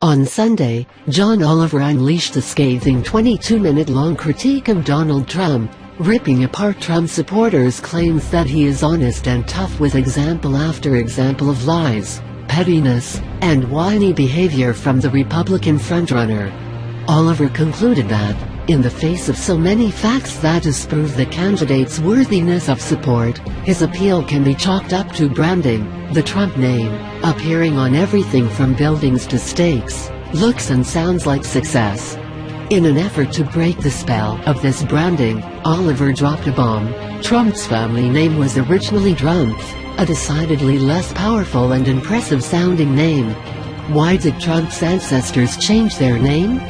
On Sunday, John Oliver unleashed a scathing 22-minute-long critique of Donald Trump, ripping apart Trump supporters' claims that he is honest and tough with example after example of lies, pettiness, and whiny behavior from the Republican frontrunner. Oliver concluded that, in the face of so many facts that disprove the candidate's worthiness of support, his appeal can be chalked up to branding, the Trump name, appearing on everything from buildings to stakes, looks and sounds like success. In an effort to break the spell of this branding, Oliver dropped a bomb. Trump's family name was originally Drumpf, a decidedly less powerful and impressive-sounding name. Why did Trump's ancestors change their name?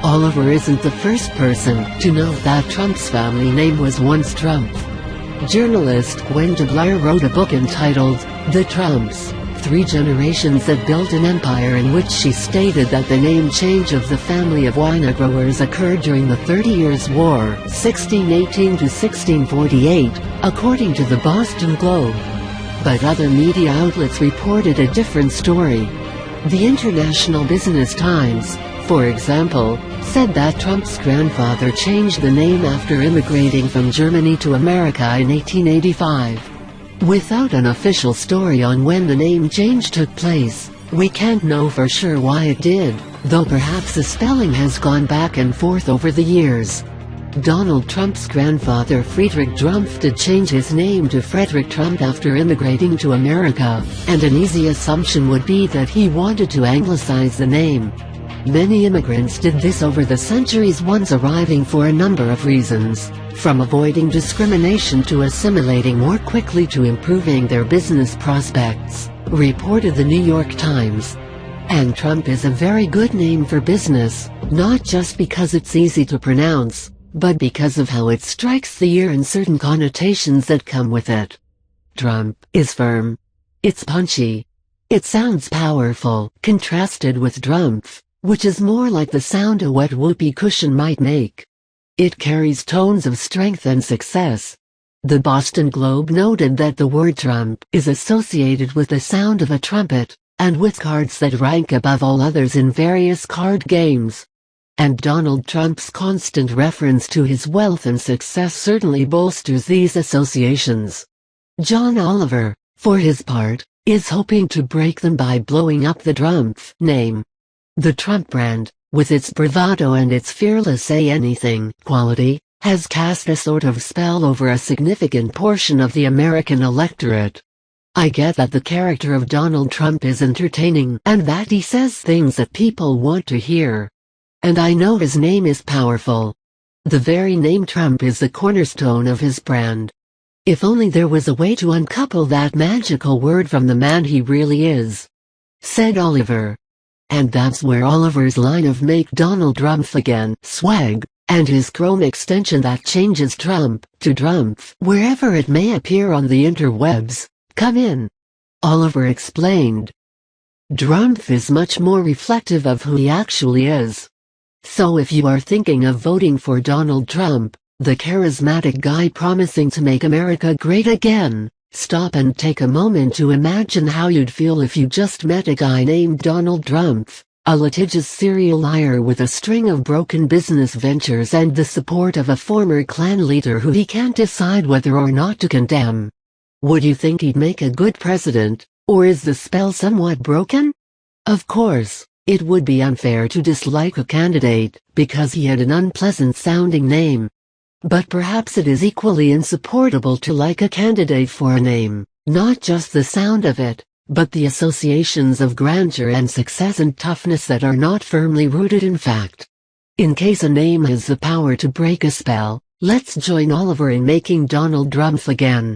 Oliver isn't the first person to note that Trump's family name was once Drumpf. Journalist Gwenda Blair wrote a book entitled, The Trumps, 3 Generations That Built an Empire, in which she stated that the name change of the family of wine growers occurred during the 30 Years' War, 1618 to 1648, according to the Boston Globe. But other media outlets reported a different story. The International Business Times, for example, said that Trump's grandfather changed the name after immigrating from Germany to America in 1885. Without an official story on when the name change took place, we can't know for sure why it did, though perhaps the spelling has gone back and forth over the years. Donald Trump's grandfather Friedrich Drumpf did change his name to Frederick Trump after immigrating to America, and an easy assumption would be that he wanted to anglicize the name. Many immigrants did this over the centuries, once arriving for a number of reasons, from avoiding discrimination to assimilating more quickly to improving their business prospects, reported the New York Times. And Trump is a very good name for business, not just because it's easy to pronounce, but because of how it strikes the ear and certain connotations that come with it. Trump is firm. It's punchy. It sounds powerful, contrasted with Drumpf, which is more like the sound a wet whoopee cushion might make. It carries tones of strength and success. The Boston Globe noted that the word Trump is associated with the sound of a trumpet, and with cards that rank above all others in various card games. And Donald Trump's constant reference to his wealth and success certainly bolsters these associations. John Oliver, for his part, is hoping to break them by blowing up the Drumpf name. The Trump brand, with its bravado and its fearless say-anything quality, has cast a sort of spell over a significant portion of the American electorate. I get that the character of Donald Trump is entertaining and that he says things that people want to hear. And I know his name is powerful. The very name Trump is the cornerstone of his brand. If only there was a way to uncouple that magical word from the man he really is, said Oliver. And that's where Oliver's line of "Make Donald Drumpf again" swag, and his Chrome extension that changes Trump to Drumpf wherever it may appear on the interwebs, come in. Oliver explained. Drumpf is much more reflective of who he actually is. So if you are thinking of voting for Donald Trump, the charismatic guy promising to make America great again, stop and take a moment to imagine how you'd feel if you just met a guy named Donald Drumpf, a litigious serial liar with a string of broken business ventures and the support of a former Klan leader who he can't decide whether or not to condemn. Would you think he'd make a good president, or is the spell somewhat broken? Of course, it would be unfair to dislike a candidate because he had an unpleasant-sounding name. But perhaps it is equally insupportable to like a candidate for a name, not just the sound of it, but the associations of grandeur and success and toughness that are not firmly rooted in fact. In case a name has the power to break a spell, let's join Oliver in making Donald Drumpf again.